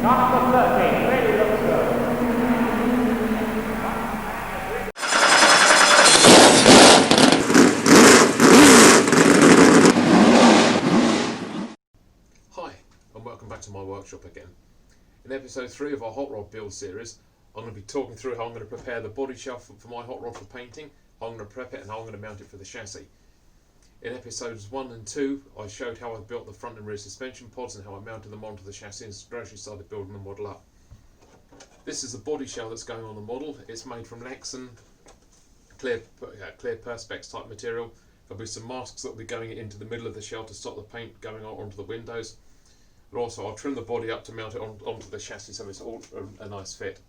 Number 13, really looks good. Hi, and welcome back to my workshop again. In episode 3 of our hot rod build series, I'm going to be talking through how I'm going to prepare the body shell for my hot rod for painting, how I'm going to prep it, and how I'm going to mount it for the chassis. In episodes 1 and 2, I showed how I built the front and rear suspension pods and how I mounted them onto the chassis and gradually started building the model up. This is the body shell that's going on the model. It's made from lexan, clear perspex type material. There'll be some masks that will be going into the middle of the shell to stop the paint going onto the windows. But also I'll trim the body up to mount it onto the chassis so it's all a nice fit.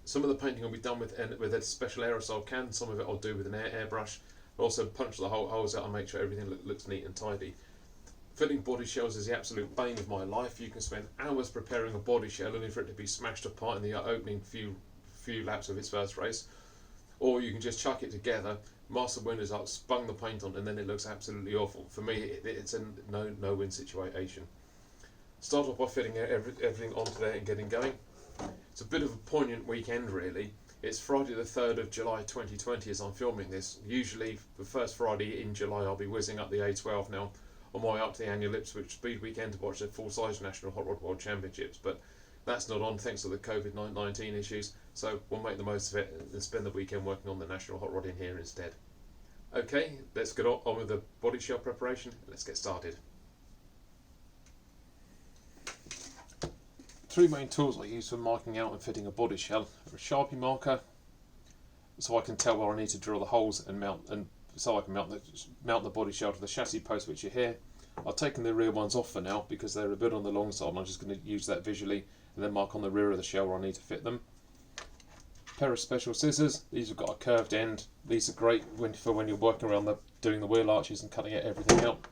Some of the painting will be done with a special aerosol can, some of it I'll do with an airbrush. I'll also punch the holes out and make sure everything looks neat and tidy. Fitting body shells is the absolute bane of my life. You can spend hours preparing a body shell only for it to be smashed apart in the opening few laps of its first race. Or you can just chuck it together, mask the windows up, spung the paint on, and then it looks absolutely awful. For me, it's a no-win situation. Start off by fitting everything onto there and getting going. It's a bit of a poignant weekend really. It's Friday the 3rd of July 2020 as I'm filming this. Usually the first Friday in July I'll be whizzing up the A12 now on my way up to the annual Ipswich Speed Weekend to watch the full-size National Hot Rod World Championships, but that's not on thanks to the COVID-19 issues, so we'll make the most of it and spend the weekend working on the National Hot Rod in here instead. Okay, let's get on with the body shell preparation. Let's get started. Three main tools I use for marking out and fitting a body shell are a Sharpie marker, so I can tell where I need to drill the holes and so I can mount the body shell to the chassis post which are here. I've taken the rear ones off for now because they're a bit on the long side and I'm just going to use that visually and then mark on the rear of the shell where I need to fit them. A pair of special scissors. These have got a curved end. These are great for when you're working around doing the wheel arches and cutting everything out.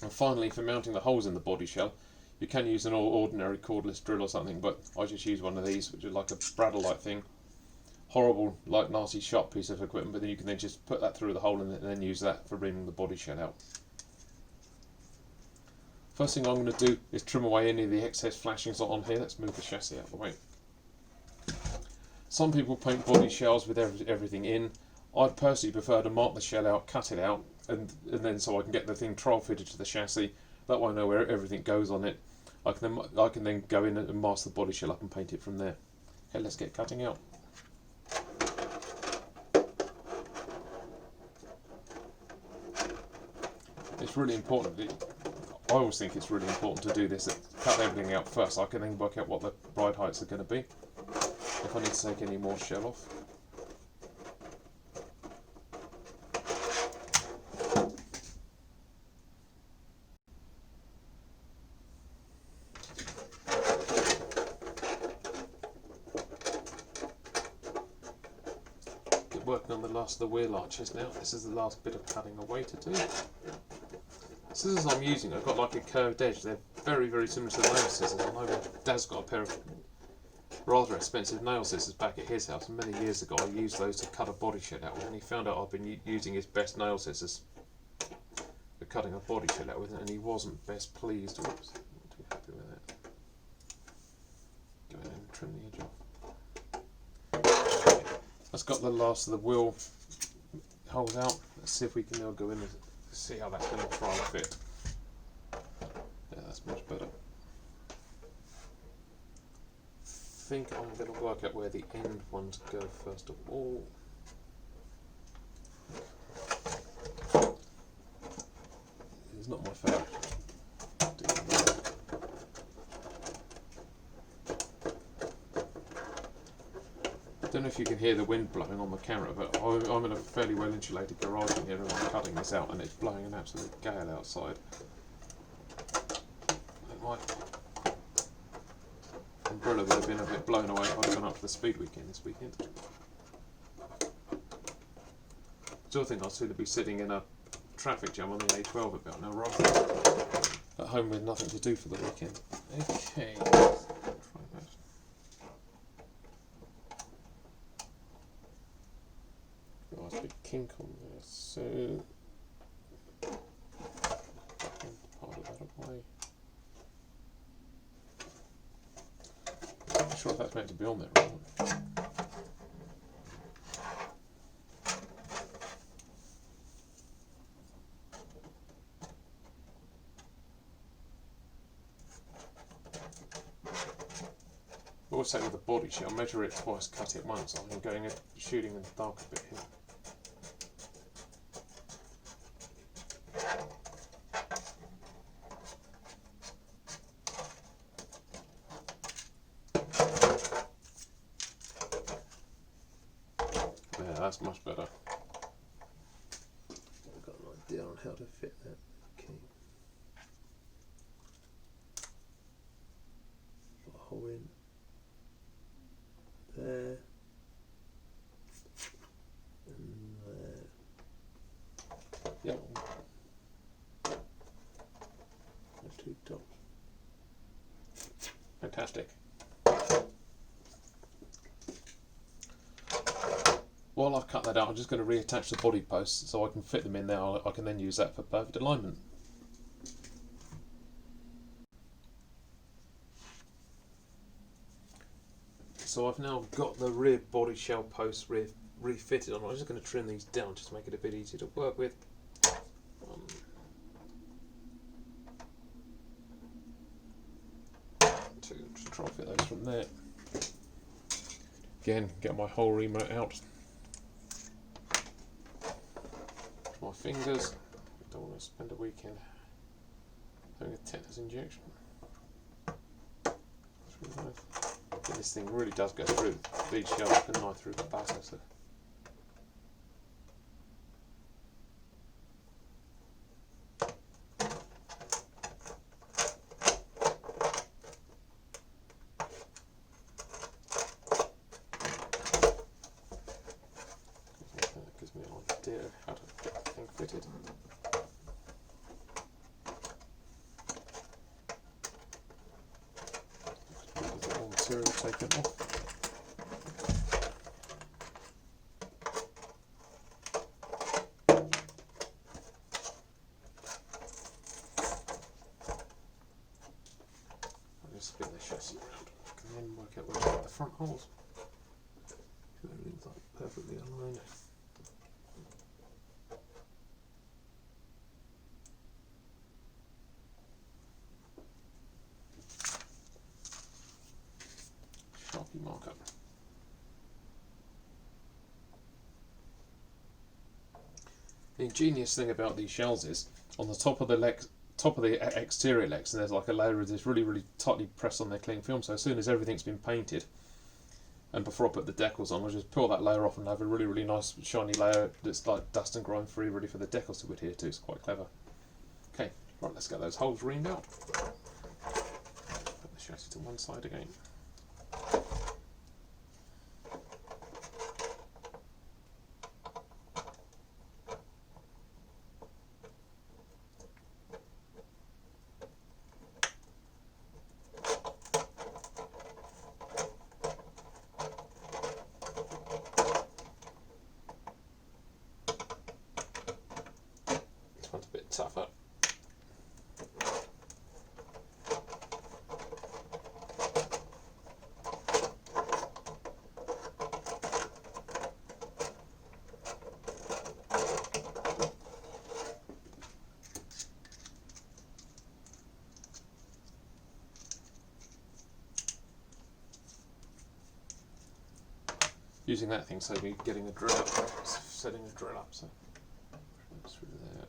And finally, for mounting the holes in the body shell, you can use an ordinary cordless drill or something, but I just use one of these, which is like a Bradle-like thing. Horrible, like nasty sharp piece of equipment, but then you can then just put that through the hole and then use that for reaming the body shell out. First thing I'm going to do is trim away any of the excess flashings on here. Let's move the chassis out of the way. Some people paint body shells with everything in. I personally prefer to mark the shell out, cut it out, and then so I can get the thing trial fitted to the chassis. That way I know where everything goes on it. I can then go in and mask the body shell up and paint it from there. Okay, let's get cutting out. It's really important. I always think it's really important to do this. Cut everything out first. I can then work out what the ride heights are going to be. If I need to take any more shell off. Working on the last of the wheel arches now. This is the last bit of cutting away to do. Scissors I'm using, I've got like a curved edge. They're very, very similar to the nail scissors. I know Dad's got a pair of rather expensive nail scissors back at his house, and many years ago I used those to cut a body shell out with, and he found out I've been using his best nail scissors for cutting a body shell out with it, and he wasn't best pleased. Oops, not too happy with that. Go ahead and trim the edge off. That's got the last of the wheel holes out. Let's see if we can now go in and see how that's going to try and fit. Yeah, that's much better. I think I'm going to work out where the end ones go first of all. It's not my favourite. I don't know if you can hear the wind blowing on the camera, but I'm in a fairly well insulated garage in here and I'm cutting this out and it's blowing an absolute gale outside. My umbrella would have been a bit blown away if I'd gone up to the Speed Weekend this weekend. I still think I'll soon be sitting in a traffic jam on the A12 about now rather than at home with nothing to do for the weekend. Okay, let's try that. Nice big kink on there, so part of that away. not sure if that's meant to be on there or not. Also with the body shell, measure it twice, cut it once. I'm going and shooting in the dark a bit here. Yeah, that's much better. I've got an idea on how to fit that. Okay. Put a hole in there and there. Yep. The two tops. Fantastic. While I've cut that out, I'm just going to reattach the body posts so I can fit them in there. I can then use that for perfect alignment. So I've now got the rear body shell posts refitted on. I'm just going to trim these down just to make it a bit easier to work with. Just try and fit those from there. Again, get my hole remote out. My fingers. Don't want to spend a weekend having a tetanus injection. That's really nice. And this thing really does go through these shells and right through the back. So. That gives me an idea of how to get the thing fitted. All material taken off. I'll just spin the chassis around and then work out where to put the front holes. So everything's like perfectly aligned. Sharpie marker. The ingenious thing about these shells is, on the top of the exterior legs, and there's like a layer of this really tightly pressed on their cling film. So as soon as everything's been painted, and before I put the decals on, I'll just peel that layer off and have a really nice shiny layer that's like dust and grime free, ready for the decals to adhere to. It's quite clever. Okay, right, let's get those holes reamed out. Put the chassis to one side again. This one's a bit tougher. Using that thing saved me getting a drill up, setting a drill up. So through there.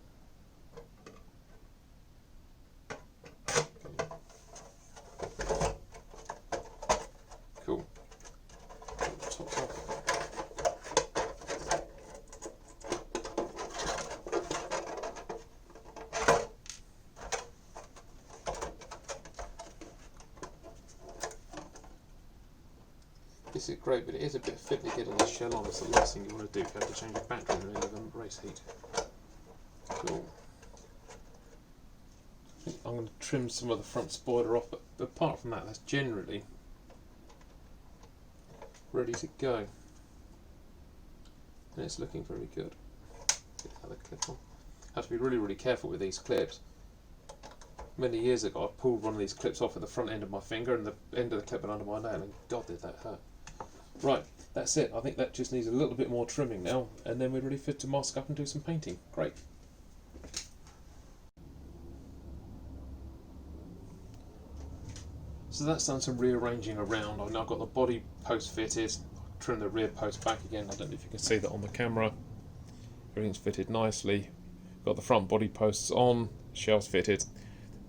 Okay. Cool. Tops off. This is great, but it is a bit fiddly getting the shell on. It's the last thing you want to do if you have to change your battery in the middle of a race heat. Cool. I think I'm going to trim some of the front spoiler off, but apart from that, that's generally ready to go. And it's looking very good. Get another clip on. Have to be really careful with these clips. many years ago, I pulled one of these clips off at the front end of my finger and the end of the clip went under my nail, and God did that hurt. Right, that's it. I think that just needs a little bit more trimming now, and then we're ready to mask up and do some painting. Great. So that's done some rearranging around. I've now got the body post fitted, trim the rear post back again. I don't know if you can see that on the camera. Everything's fitted nicely. Got the front body posts on, shelves fitted,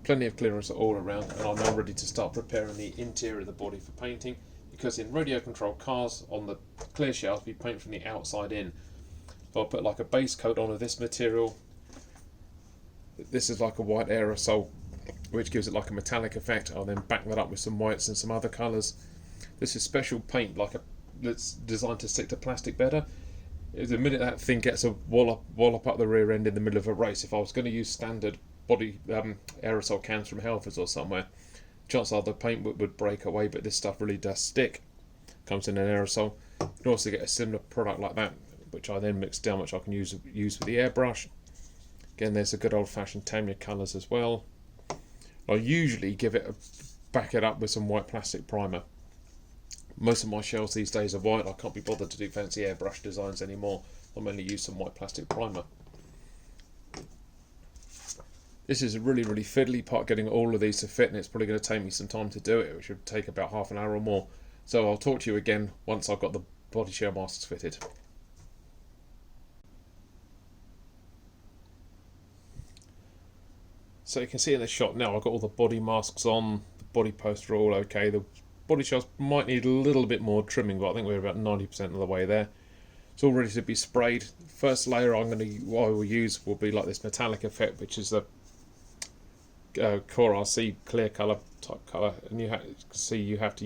plenty of clearance all around, and I'm now ready to start preparing the interior of the body for painting, because in radio controlled cars on the clear shelves we paint from the outside in. So I'll put like a base coat on of this material. This is like a white aerosol which gives it like a metallic effect. I'll then back that up with some whites and some other colours. This is special paint that's designed to stick to plastic better. The minute that thing gets a wallop up the rear end in the middle of a race, if I was going to use standard body aerosol cans from Helfers or somewhere, chances are the paint would break away, but this stuff really does stick. Comes in an aerosol. You can also get a similar product like that, which I then mix down, which I can use with the airbrush. Again, there's the good old-fashioned Tamiya colours as well. I usually back it up with some white plastic primer. Most of my shells these days are white. I can't be bothered to do fancy airbrush designs anymore. I'll mainly use some white plastic primer. This is a really fiddly part, getting all of these to fit, and it's probably going to take me some time to do it, which should take about half an hour or more. So I'll talk to you again once I've got the body shell masks fitted. So you can see in the shot now I've got all the body masks on, the body posts are all okay. The body shells might need a little bit more trimming, but I think we're about 90% of the way there. It's all ready to be sprayed. First layer what I will use will be like this metallic effect, which is the Core RC clear colour type colour, and you have to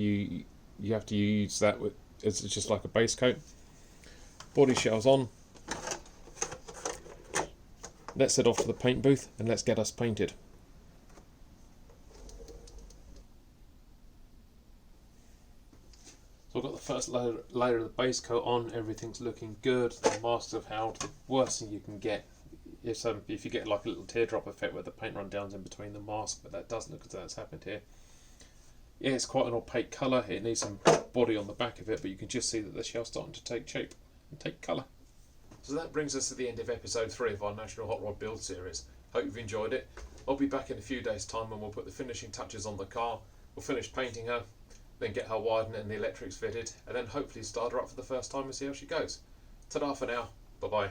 use that with, it's just like a base coat. Body shells on. Let's head off to the paint booth and let's get us painted. So I've got the first layer of the base coat on. Everything's looking good. The masks have held. The worst thing you can get is if you get like a little teardrop effect where the paint run down in between the mask, but that doesn't look as though that's happened here. Yeah, it's quite an opaque colour. It needs some body on the back of it, but you can just see that the shell's starting to take shape and take colour. So that brings us to the end of episode 3 of our National Hot Rod Build series. Hope you've enjoyed it. I'll be back in a few days' time when we'll put the finishing touches on the car. We'll finish painting her, then get her widened and the electrics fitted, and then hopefully start her up for the first time and see how she goes. Ta-da for now. Bye-bye.